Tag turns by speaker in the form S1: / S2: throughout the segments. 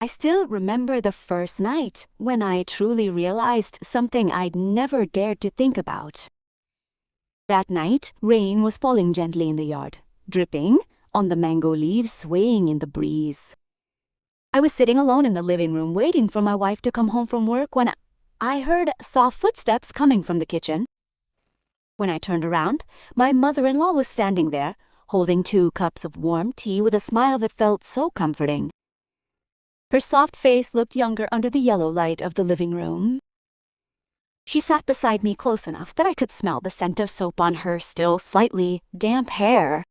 S1: I still remember the first night when I truly realized something I'd never dared to think about. That night, rain was falling gently in the yard, dripping on the mango leaves swaying in the breeze. I was sitting alone in the living room waiting for my wife to come home from work when I heard soft footsteps coming from the kitchen. When I turned around, my mother-in-law was standing there, holding 2 cups of warm tea with a smile that felt so comforting. Her soft face looked younger under the yellow light of the living room. She sat beside me close enough that I could smell the scent of soap on her still slightly damp hair.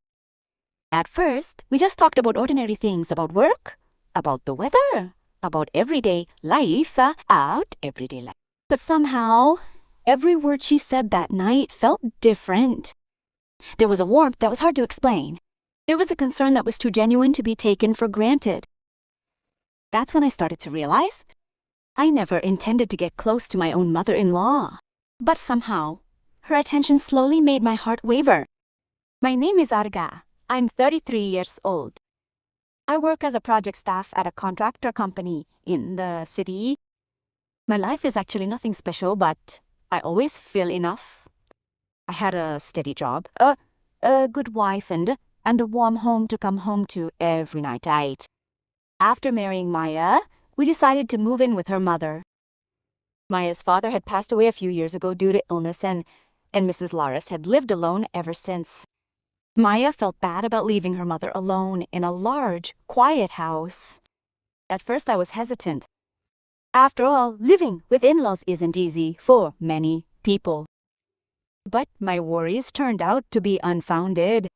S1: At first, we just talked about ordinary things, about work, about the weather, about everyday life, everyday life. But somehow, every word she said that night felt different. There was a warmth that was hard to explain. There was a concern that was too genuine to be taken for granted. That's when I started to realize I never intended to get close to my own mother-in-law. But somehow, her attention slowly made my heart waver. My name is Arga. I'm 33 years old. I work as a project staff at a contractor company in the city. My life is actually nothing special, but I always feel enough. I had a steady job, a good wife, and a warm home to come home to every night. After marrying Maya, we decided to move in with her mother. Maya's father had passed away a few years ago due to illness, and Mrs. Laris had lived alone ever since. Maya felt bad about leaving her mother alone in a large, quiet house. At first I was hesitant. After all, living with in-laws isn't easy for many people. But my worries turned out to be unfounded.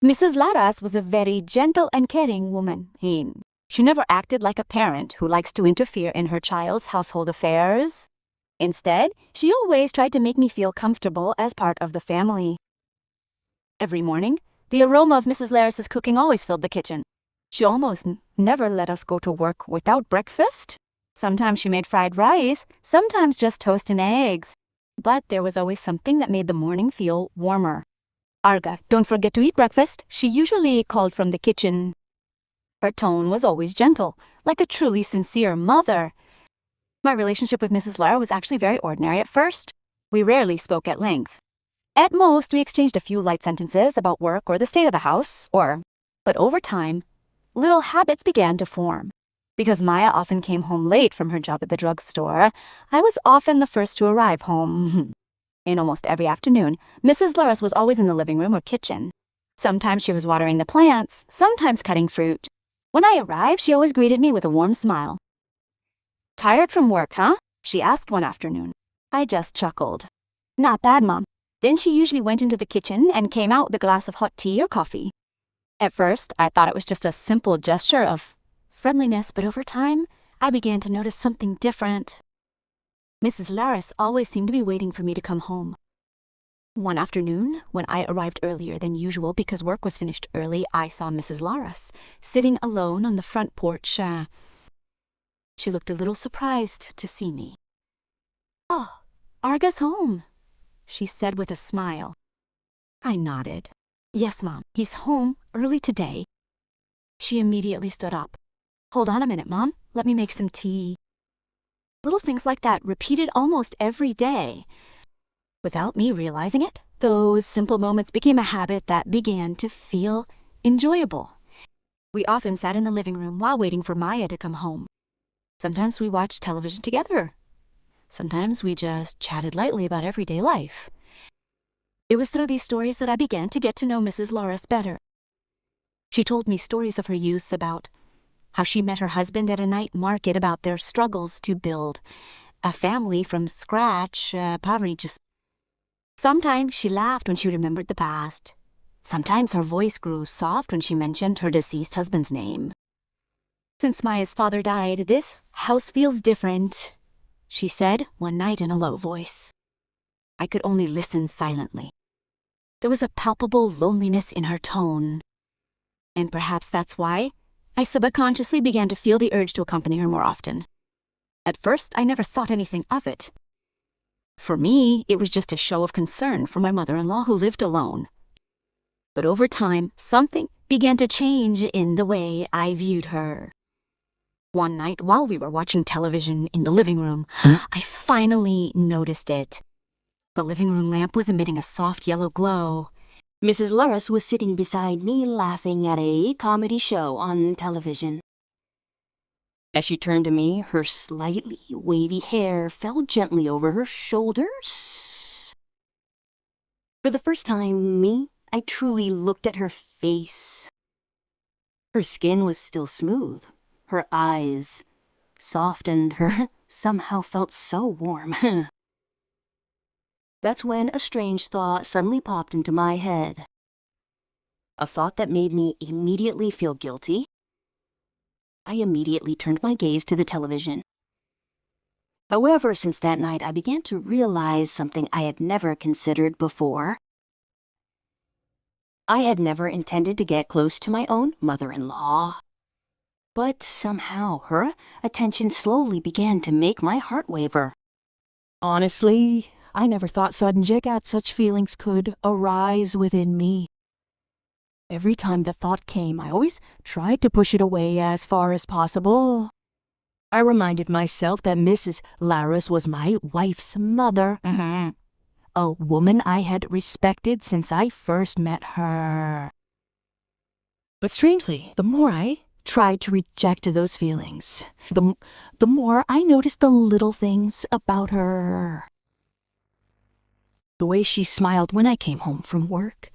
S1: Mrs. Laras was a very gentle and caring woman. She never acted like a parent who likes to interfere in her child's household affairs. Instead, she always tried to make me feel comfortable as part of the family. Every morning, the aroma of Mrs. Laris's cooking always filled the kitchen. She almost never let us go to work without breakfast. Sometimes she made fried rice, sometimes just toast and eggs. But there was always something that made the morning feel warmer. Arga, don't forget to eat breakfast, she usually called from the kitchen. Her tone was always gentle, like a truly sincere mother. My relationship with Mrs. Lara was actually very ordinary at first. We rarely spoke at length. At most, we exchanged a few light sentences about work or the state of the house, but over time, little habits began to form. Because Maya often came home late from her job at the drugstore, I was often the first to arrive home. In almost every afternoon, Mrs. Laris was always in the living room or kitchen. Sometimes she was watering the plants, sometimes cutting fruit. When I arrived, she always greeted me with a warm smile. "Tired from work, huh?" she asked one afternoon. I just chuckled. "Not bad, Mom." Then she usually went into the kitchen and came out with a glass of hot tea or coffee. At first, I thought it was just a simple gesture of friendliness, but over time, I began to notice something different. Mrs. Laris always seemed to be waiting for me to come home. One afternoon, when I arrived earlier than usual because work was finished early, I saw Mrs. Laris sitting alone on the front porch. She looked a little surprised to see me. "Oh, Arga's home," she said with a smile. I nodded. "Yes, Mom, he's home early today." She immediately stood up. "Hold on a minute, Mom. Let me make some tea." Little things like that repeated almost every day. Without me realizing it, those simple moments became a habit that began to feel enjoyable. We often sat in the living room while waiting for Maya to come home. Sometimes we watched television together. Sometimes we just chatted lightly about everyday life. It was through these stories that I began to get to know Mrs. Laris better. She told me stories of her youth, about how she met her husband at a night market, about their struggles to build a family from scratch, poverty. Sometimes she laughed when she remembered the past. Sometimes her voice grew soft when she mentioned her deceased husband's name. "Since Maya's father died, this house feels different," she said one night in a low voice. I could only listen silently. There was a palpable loneliness in her tone. And perhaps that's why I subconsciously began to feel the urge to accompany her more often. At first, I never thought anything of it. For me, it was just a show of concern for my mother-in-law who lived alone. But over time, something began to change in the way I viewed her. One night, while we were watching television in the living room, I finally noticed it. The living room lamp was emitting a soft yellow glow.
S2: Mrs. Laris was sitting beside me laughing at a comedy show on television. As she turned to me, her slightly wavy hair fell gently over her shoulders. For the first time, I truly looked at her face. Her skin was still smooth, her eyes soft, and her somehow felt so warm. That's when a strange thought suddenly popped into my head. A thought that made me immediately feel guilty. I immediately turned my gaze to the television. However, since that night, I began to realize something I had never considered before. I had never intended to get close to my own mother-in-law. But somehow, her attention slowly began to make my heart waver.
S3: Honestly, I never thought such feelings could arise within me. Every time the thought came, I always tried to push it away as far as possible. I reminded myself that Mrs. Laris was my wife's mother, a woman I had respected since I first met her. But strangely, the more I tried to reject those feelings, the more I noticed the little things about her. The way she smiled when I came home from work.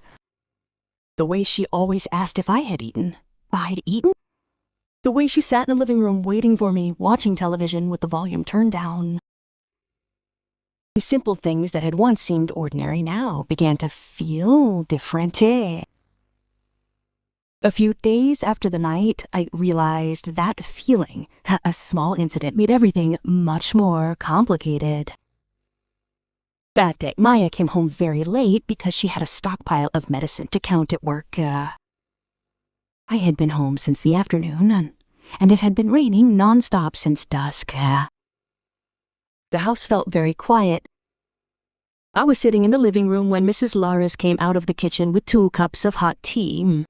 S3: The way she always asked if I had eaten. I'd eaten? The way she sat in the living room waiting for me, watching television with the volume turned down. The simple things that had once seemed ordinary now began to feel different. A few days after the night, I realized that feeling, a small incident, made everything much more complicated. That day, Maya came home very late because she had a stockpile of medicine to count at work. I had been home since the afternoon, and it had been raining nonstop since dusk. The house felt very quiet. I was sitting in the living room when Mrs. Laris came out of the kitchen with 2 cups of hot tea.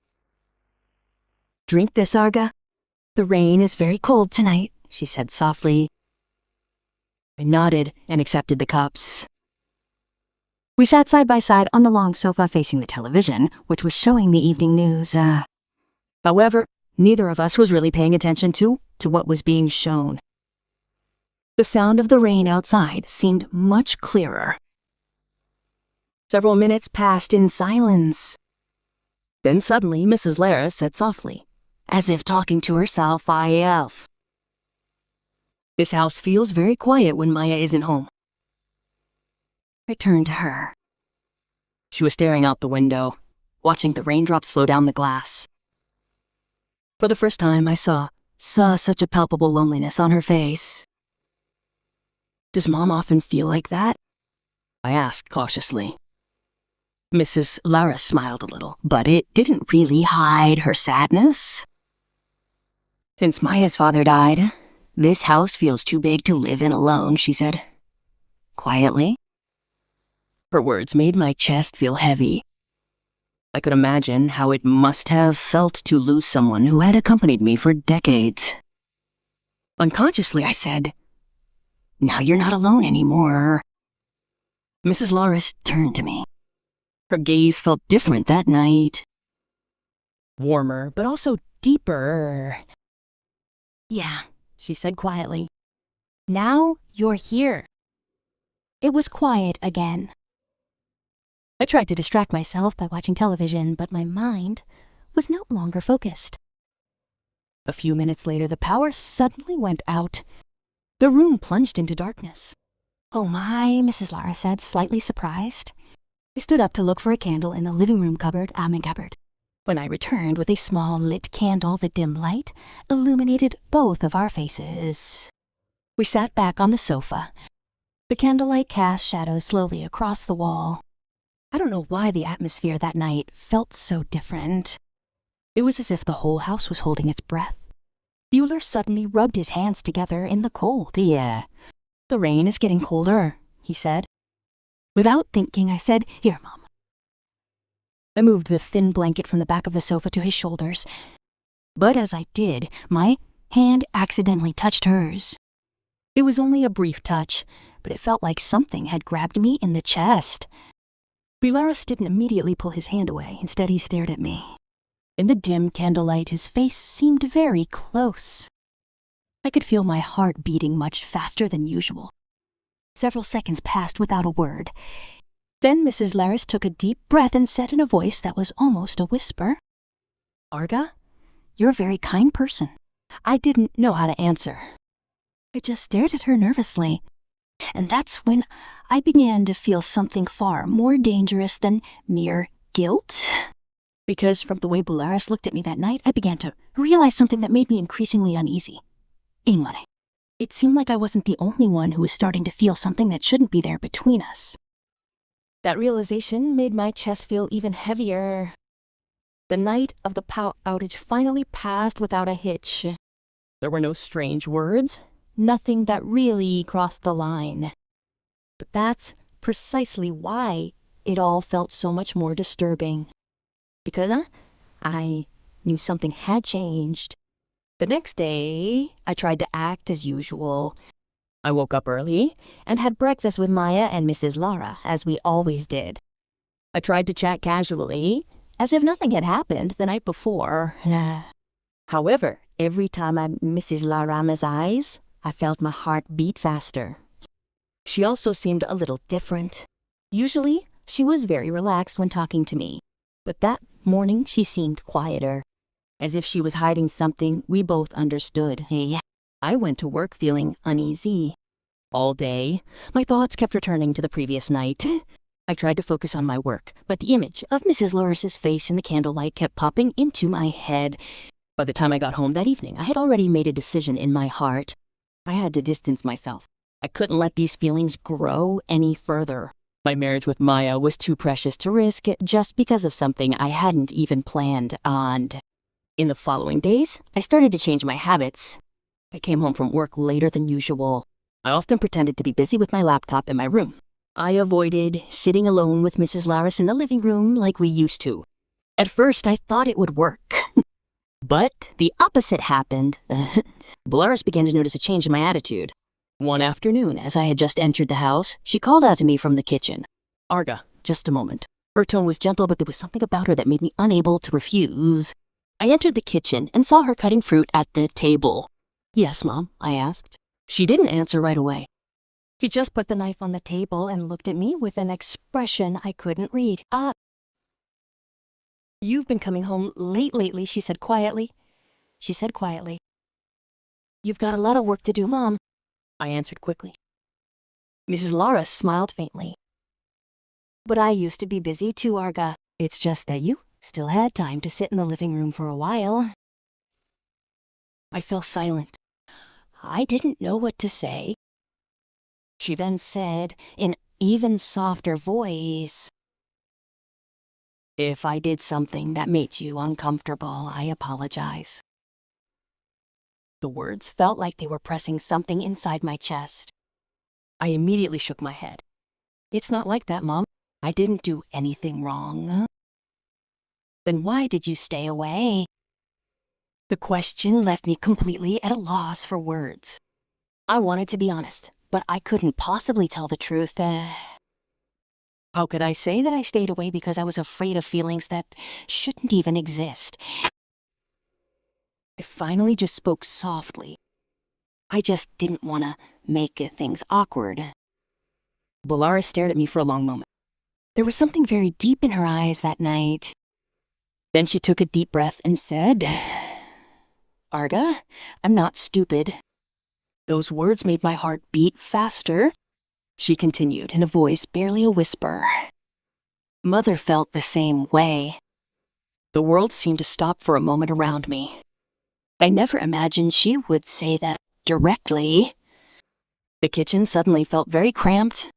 S3: "Drink this, Arga. The rain is very cold tonight," she said softly. I nodded and accepted the cups. We sat side by side on the long sofa facing the television, which was showing the evening news. However, neither of us was really paying attention to what was being shown. The sound of the rain outside seemed much clearer. Several minutes passed in silence. Then suddenly Mrs. Laris said softly, as if talking to herself, "This house feels very quiet when Maya isn't home." I turned to her. She was staring out the window, watching the raindrops flow down the glass. For the first time, I saw such a palpable loneliness on her face. "Does Mom often feel like that?" I asked cautiously. Mrs. Laris smiled a little, but it didn't really hide her sadness. "Since Maya's father died, this house feels too big to live in alone," she said, quietly. Her words made my chest feel heavy. I could imagine how it must have felt to lose someone who had accompanied me for decades. Unconsciously, I said, "Now you're not alone anymore." Mrs. Laris turned to me. Her gaze felt different that night. Warmer, but also deeper. "Yeah," she said quietly. "Now you're here." It was quiet again. I tried to distract myself by watching television, but my mind was no longer focused. A few minutes later, the power suddenly went out. The room plunged into darkness. "Oh my," Mrs. Lara said, slightly surprised. I stood up to look for a candle in the living room cupboard. When I returned with a small lit candle, the dim light illuminated both of our faces. We sat back on the sofa. The candlelight cast shadows slowly across the wall. I don't know why the atmosphere that night felt so different. It was as if the whole house was holding its breath. Bueller suddenly rubbed his hands together in the cold. "Yeah, the rain is getting colder," he said. Without thinking, I said, "Here, Mom." I moved the thin blanket from the back of the sofa to his shoulders. But as I did, my
S2: hand accidentally touched hers. It was only a brief touch, but it felt like something had grabbed me in the chest. Bularis didn't immediately pull his hand away. Instead, he stared at me. In the dim candlelight, his face seemed very close. I could feel my heart beating much faster than usual. Several seconds passed without a word. Then Mrs. Laris took a deep breath and said in a voice that was almost a whisper, "Arga, you're a very kind person." I didn't know how to answer. I just stared at her nervously. And that's when I began to feel something far more dangerous than mere guilt. Because from the way Bularis looked at me that night, I began to realize something that made me increasingly uneasy. Ingmare. It seemed like I wasn't the only one who was starting to feel something that shouldn't be there between us. That realization made my chest feel even heavier. The night of the power outage finally passed without a hitch. There were no strange words, nothing that really crossed the line. But that's precisely why it all felt so much more disturbing. Because I knew something had changed. The next day, I tried to act as usual. I woke up early and had breakfast with Maya and Mrs. Lara, as we always did. I tried to chat casually, as if nothing had happened the night before. However, every time I met Mrs. Lara's eyes, I felt my heart beat faster. She also seemed a little different. Usually, she was very relaxed when talking to me, but that morning she seemed quieter, as if she was hiding something we both understood. I went to work feeling uneasy. All day, my thoughts kept returning to the previous night. I tried to focus on my work, but the image of Mrs. Loris's face in the candlelight kept popping into my head. By the time I got home that evening, I had already made a decision in my heart. I had to distance myself. I couldn't let these feelings grow any further. My marriage with Maya was too precious to risk it just because of something I hadn't even planned on. In the following days, I started to change my habits. I came home from work later than usual. I often pretended to be busy with my laptop in my room. I avoided sitting alone with Mrs. Laris in the living room like we used to. At first, I thought it would work. But the opposite happened. Bularis began to notice a change in my attitude. One afternoon, as I had just entered the house, she called out to me from the kitchen. "Arga, just a moment." Her tone was gentle, but there was something about her that made me unable to refuse. I entered the kitchen and saw her cutting fruit at the table. "Yes, Mom?" I asked. She didn't answer right away. She just put the knife on the table and looked at me with an expression I couldn't read. "You've been coming home late lately," she said quietly. "You've got a lot of work to do, Mom," I answered quickly. Mrs. Lara smiled faintly. "But I used to be busy too, Arga. It's just that you still had time to sit in the living room for a while." I fell silent. I didn't know what to say. She then said, in even softer voice, "If I did something that made you uncomfortable, I apologize." The words felt like they were pressing something inside my chest. I immediately shook my head. "It's not like that, Mom. I didn't do anything wrong." "Then why did you stay away?" The question left me completely at a loss for words. I wanted to be honest, but I couldn't possibly tell the truth. How could I say that I stayed away because I was afraid of feelings that shouldn't even exist? I finally just spoke softly. I just didn't want to make things awkward. Bularis stared at me for a long moment. There was something very deep in her eyes that night. Then she took a deep breath and said, "Arga, I'm not stupid." Those words made my heart beat faster. She continued in a voice barely a whisper. Mother felt the same way. The world seemed to stop for a moment around me. I never imagined she would say that directly. The kitchen suddenly felt very cramped.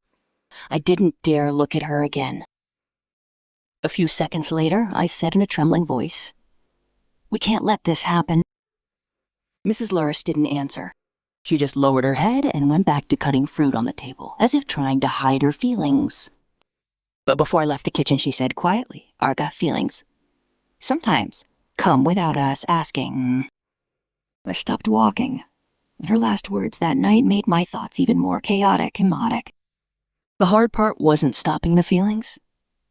S2: I didn't dare look at her again. A few seconds later, I said in a trembling voice, "We can't let this happen." Mrs. Laris didn't answer. She just lowered her head and went back to cutting fruit on the table, as if trying to hide her feelings. But before I left the kitchen, she said quietly, "Arga, feelings sometimes come without us asking."
S3: I stopped walking, and her last words that night made my thoughts even more chaotic and chaotic. The hard part wasn't stopping the feelings,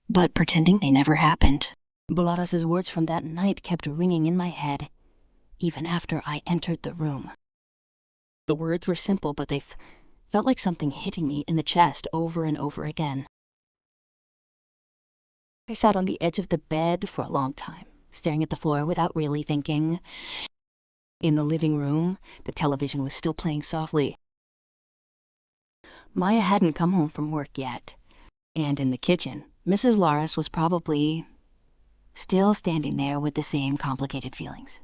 S3: but pretending they never happened.
S2: Dolores' words from that night kept ringing in my head, even after I entered the room. The words were simple, but they felt like something hitting me in the chest over and over again. I sat on the edge of the bed for a long time, staring at the floor without really thinking. In the living room, the television was still playing softly. Maya hadn't come home from work yet, and in the kitchen, Mrs. Laris was probably still standing there with the same complicated feelings.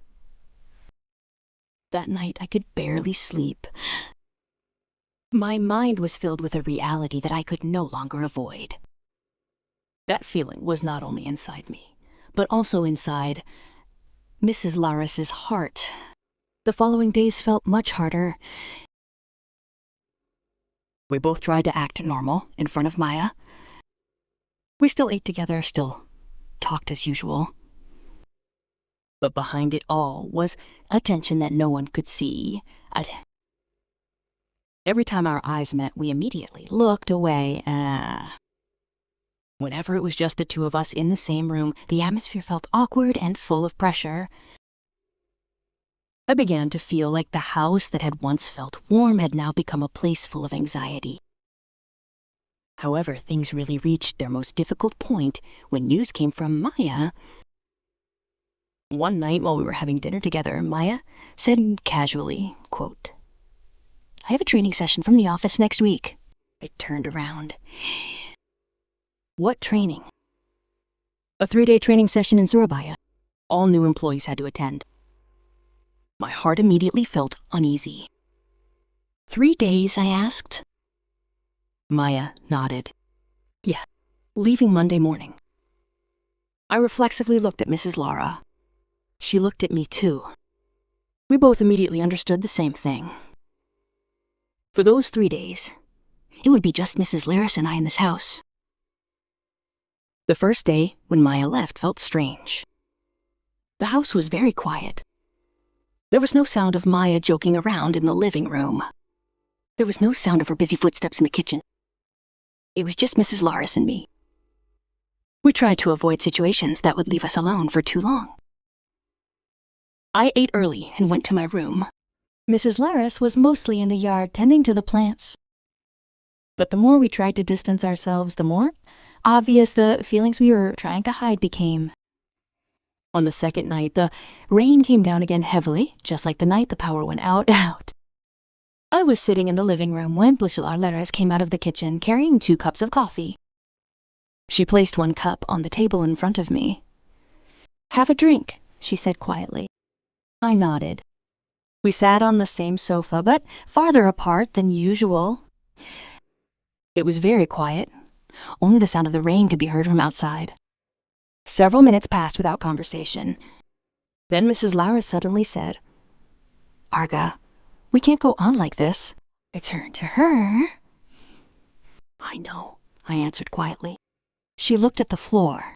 S2: That night, I could barely sleep. My mind was filled with a reality that I could no longer avoid. That feeling was not only inside me, but also inside Mrs. Laris's heart. The following days felt much harder. We both tried to act normal in front of Maya. We still ate together, still talked as usual. But behind it all was a tension that no one could see. Every time our eyes met, we immediately looked away. Whenever it was just the two of us in the same room, the atmosphere felt awkward and full of pressure. I began to feel like the house that had once felt warm had now become a place full of anxiety. However, things really reached their most difficult point when news came from Maya. One night while we were having dinner together, Maya said casually, quote, "I have a training session from the office next week." I turned around. "What training?" "A 3-day training session in Surabaya. All new employees had to attend." My heart immediately felt uneasy. 3 days, I asked. Maya nodded. "Yeah, leaving Monday morning." I reflexively looked at Mrs. Lara. She looked at me too. We both immediately understood the same thing. For those 3 days, it would be just Mrs. Laris and I in this house. The first day, when Maya left, felt strange. The house was very quiet. There was no sound of Maya joking around in the living room. There was no sound of her busy footsteps in the kitchen. It was just Mrs. Laris and me. We tried to avoid situations that would leave us alone for too long. I ate early and went to my room. Mrs. Laris was mostly in the yard tending to the plants. But the more we tried to distance ourselves, the more obvious the feelings we were trying to hide became. On the second night, the rain came down again heavily, just like the night the power went out. I was sitting in the living room when Mrs. Laris came out of the kitchen carrying 2 cups of coffee. She placed 1 cup on the table in front of me. "Have a drink," she said quietly. I nodded. We sat on the same sofa, but farther apart than usual. It was very quiet. Only the sound of the rain could be heard from outside. Several minutes passed without conversation. Then Mrs. Laris suddenly said, "Arga, we can't go on like this." I turned to her. "I know," I answered quietly. She looked at the floor.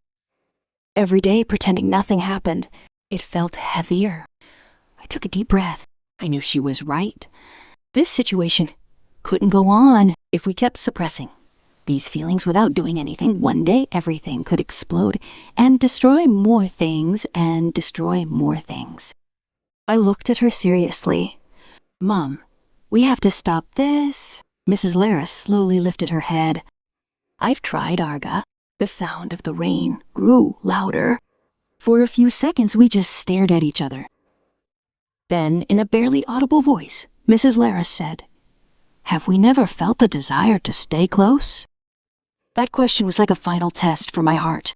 S2: Every day, pretending nothing happened, it felt heavier. I took a deep breath. I knew she was right. This situation couldn't go on if we kept suppressing these feelings without doing anything. One day, everything could explode and destroy more things and destroy more things. I looked at her seriously. "Mom, we have to stop this." Mrs. Laris slowly lifted her head. "I've tried, Arga." The sound of the rain grew louder. For a few seconds, we just stared at each other. Then, in a barely audible voice, Mrs. Laris said, "Have we never felt the desire to stay close?" That question was like a final test for my heart.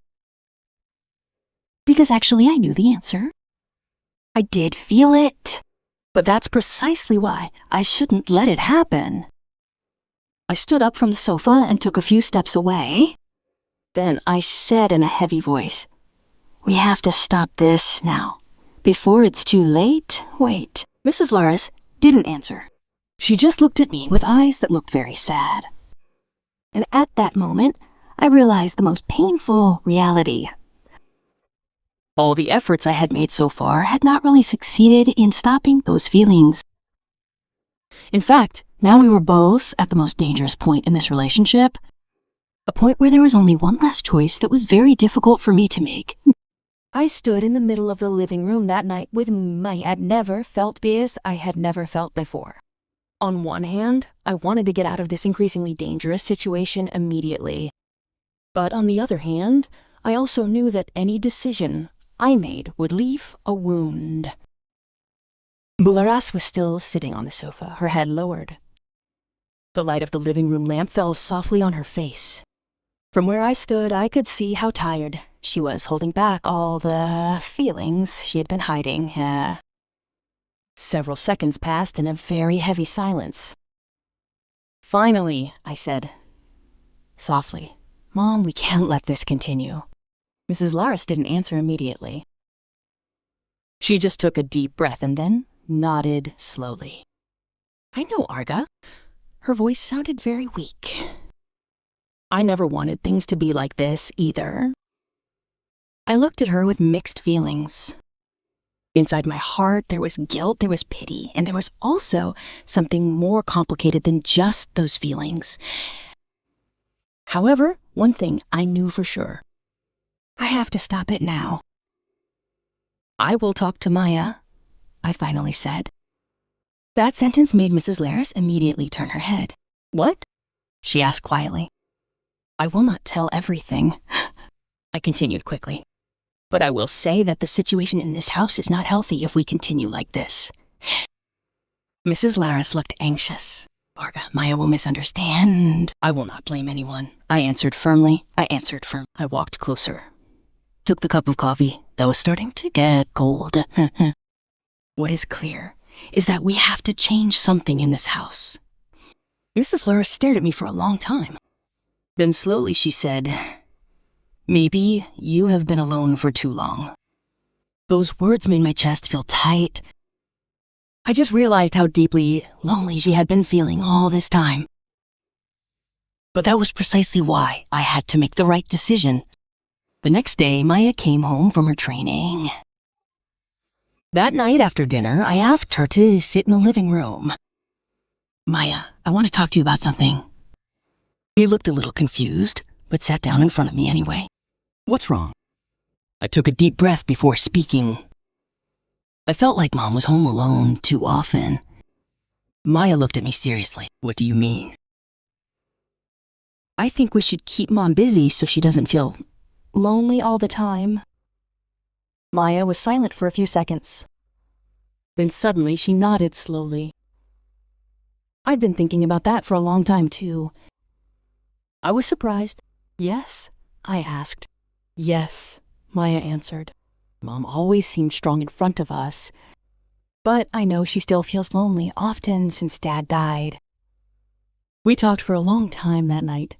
S2: Because actually I knew the answer. I did feel it. But that's precisely why I shouldn't let it happen. I stood up from the sofa and took a few steps away. Then I said in a heavy voice, "We have to stop this now. Before it's too late, wait." Mrs. Laris didn't answer. She just looked at me with eyes that looked very sad. And at that moment, I realized the most painful reality.
S3: All the efforts I had made so far had not really succeeded in stopping those feelings. In fact, now we were both at the most dangerous point in this relationship, a point where there was only one last choice that was very difficult for me to make.
S1: I stood in the middle of the living room that night with I had never felt fears I had never felt before. On one hand, I wanted to get out of this increasingly dangerous situation immediately. But on the other hand, I also knew that any decision I made would leave a wound. Bularas was still sitting on the sofa, her head lowered. The light of the living room lamp fell softly on her face. From where I stood, I could see how tired she was, holding back all the feelings she had been hiding. Several seconds passed in a very heavy silence. Finally, I said, softly, "Mom, we can't let this continue." Mrs. Laris didn't answer immediately. She just took a deep breath and then nodded slowly. "I know, Arga." Her voice sounded very weak. "I never wanted things to be like this either." I looked at her with mixed feelings. Inside my heart, there was guilt, there was pity, and there was also something more complicated than just those feelings. However, one thing I knew for sure. I have to stop it now. "I will talk to Maya," I finally said. That sentence made Mrs. Laris immediately turn her head. "What?" she asked quietly. "I will not tell everything," I continued quickly. "But I will say that the situation in this house is not healthy if we continue like this." Mrs. Laris looked anxious. "Varga, Maya will misunderstand." "I will not blame anyone," I answered firmly. I walked closer, took the cup of coffee that was starting to get cold. "What is clear is that we have to change something in this house." Mrs. Laris stared at me for a long time. Then slowly she said, "Maybe you have been alone for too long." Those words made my chest feel tight. I just realized how deeply lonely she had been feeling all this time. But that was precisely why I had to make the right decision. The next day, Maya came home from her training. That night after dinner, I asked her to sit in the living room. "Maya, I want to talk to you about something." She looked a little confused, but sat down in front of me anyway. "What's wrong?" I took a deep breath before speaking. I felt like Mom was home alone too often. Maya looked at me seriously. "What do you mean?" "I think we should keep Mom busy so she doesn't feel lonely all the time." Maya was silent for a few seconds. Then suddenly she nodded slowly. I'd been thinking about that for a long time too. I was surprised. "Yes?" I asked. "Yes," Maya answered. "Mom always seemed strong in front of us. But I know she still feels lonely often since Dad died." We talked for a long time that night.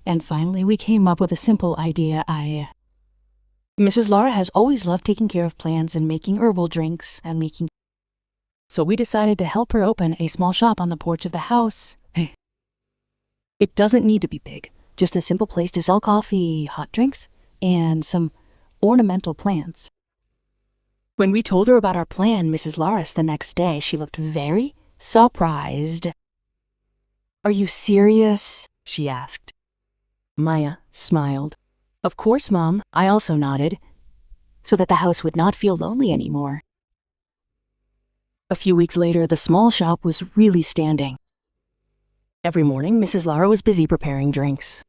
S1: And finally we came up with a simple idea. Mrs. Lara has always loved taking care of plants and making herbal drinks So we decided to help her open a small shop on the porch of the house. It doesn't need to be big, just a simple place to sell coffee, hot drinks, and some ornamental plants. When we told her about our plan, Mrs. Laris, the next day, she looked very surprised. "Are you serious?" she asked. Maya smiled. "Of course, Mom," I also nodded, so that the house would not feel lonely anymore. A few weeks later, the small shop was really standing. Every morning, Mrs. Lara was busy preparing drinks.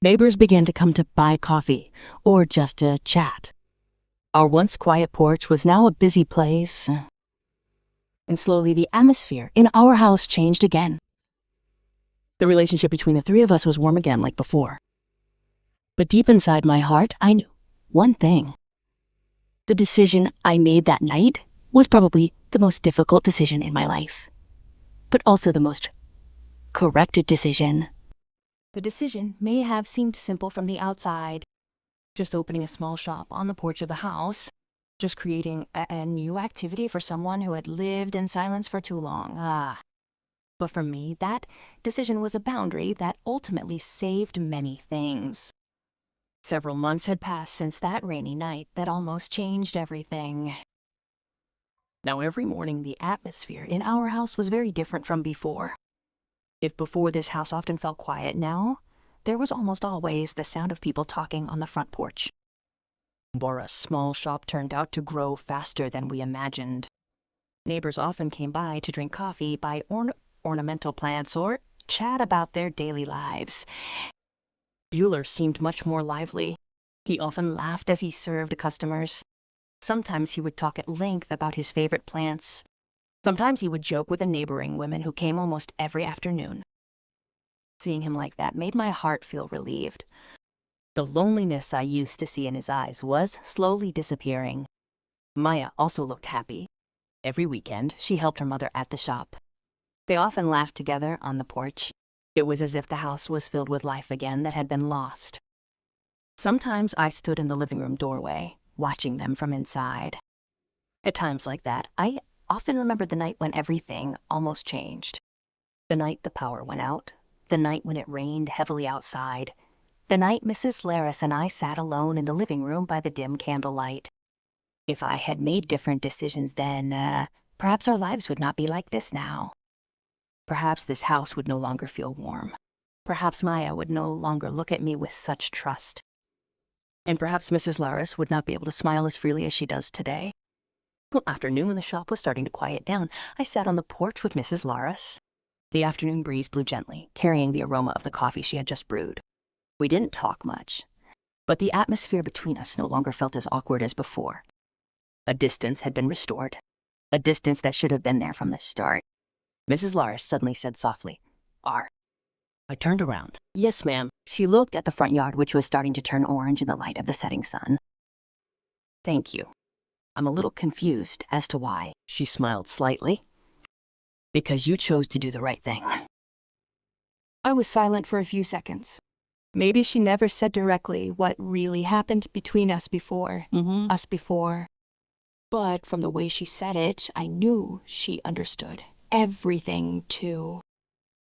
S1: Neighbors began to come to buy coffee, or just to chat. Our once quiet porch was now a busy place. And slowly the atmosphere in our house changed again. The relationship between the three of us was warm again like before. But deep inside my heart, I knew one thing. The decision I made that night was probably the most difficult decision in my life, but also the most corrected decision. The decision may have seemed simple from the outside, just opening a small shop on the porch of the house, just creating a new activity for someone who had lived in silence for too long. But for me, that decision was a boundary that ultimately saved many things.
S2: Several months had passed since that rainy night that almost changed everything. Now every morning the atmosphere in our house was very different from before. If before this house often felt quiet, now there was almost always the sound of people talking on the front porch. Bora's small shop turned out to grow faster than we imagined. Neighbors often came by to drink coffee, buy ornamental plants, or chat about their daily lives. Bueller seemed much more lively. He often laughed as he served customers. Sometimes he would talk at length about his favorite plants. Sometimes he would joke with the neighboring women who came almost every afternoon. Seeing him like that made my heart feel relieved. The loneliness I used to see in his eyes was slowly disappearing. Maya also looked happy. Every weekend, she helped her mother at the shop. They often laughed together on the porch. It was as if the house was filled with life again that had been lost. Sometimes I stood in the living room doorway, watching them from inside. At times like that, I often remembered the night when everything almost changed. The night the power went out, the night when it rained heavily outside, the night Mrs. Laris and I sat alone in the living room by the dim candlelight. If I had made different decisions then, perhaps our lives would not be like this now. Perhaps this house would no longer feel warm. Perhaps Maya would no longer look at me with such trust. And perhaps Mrs. Laris would not be able to smile as freely as she does today. One afternoon, when the shop was starting to quiet down, I sat on the porch with Mrs. Laris. The afternoon breeze blew gently, carrying the aroma of the coffee she had just brewed. We didn't talk much, but the atmosphere between us no longer felt as awkward as before. A distance had been restored, a distance that should have been there from the start. Mrs. Laris suddenly said softly, "R." I turned around. "Yes, ma'am." She looked at the front yard, which was starting to turn orange in the light of the setting sun. "Thank you. I'm a little confused as to why." She smiled slightly. "Because you chose to do the right thing."
S4: I was silent for a few seconds. Maybe she never said directly what really happened between us before. But from the way she said it, I knew she understood everything too.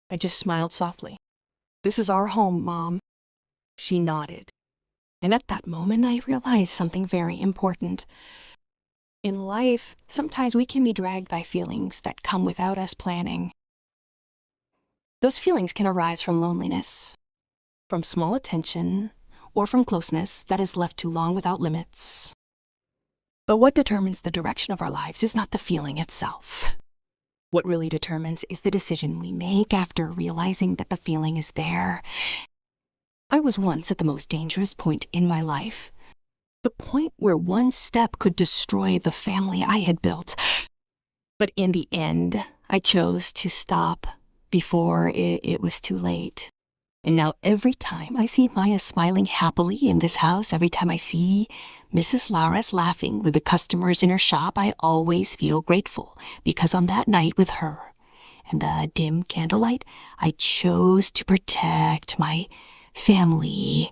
S4: I just smiled softly. "This is our home, Mom." She nodded. And at that moment, I realized something very important. In life, sometimes we can be dragged by feelings that come without us planning. Those feelings can arise from loneliness, from small attention, or from closeness that is left too long without limits. But what determines the direction of our lives is not the feeling itself. What really determines is the decision we make after realizing that the feeling is there. I was once at the most dangerous point in my life. The point where one step could destroy the family I had built. But in the end, I chose to stop before it was too late. And now every time I see Maya smiling happily in this house, every time I see Mrs. Laris laughing with the customers in her shop, I always feel grateful, because on that night with her and the dim candlelight, I chose to protect my family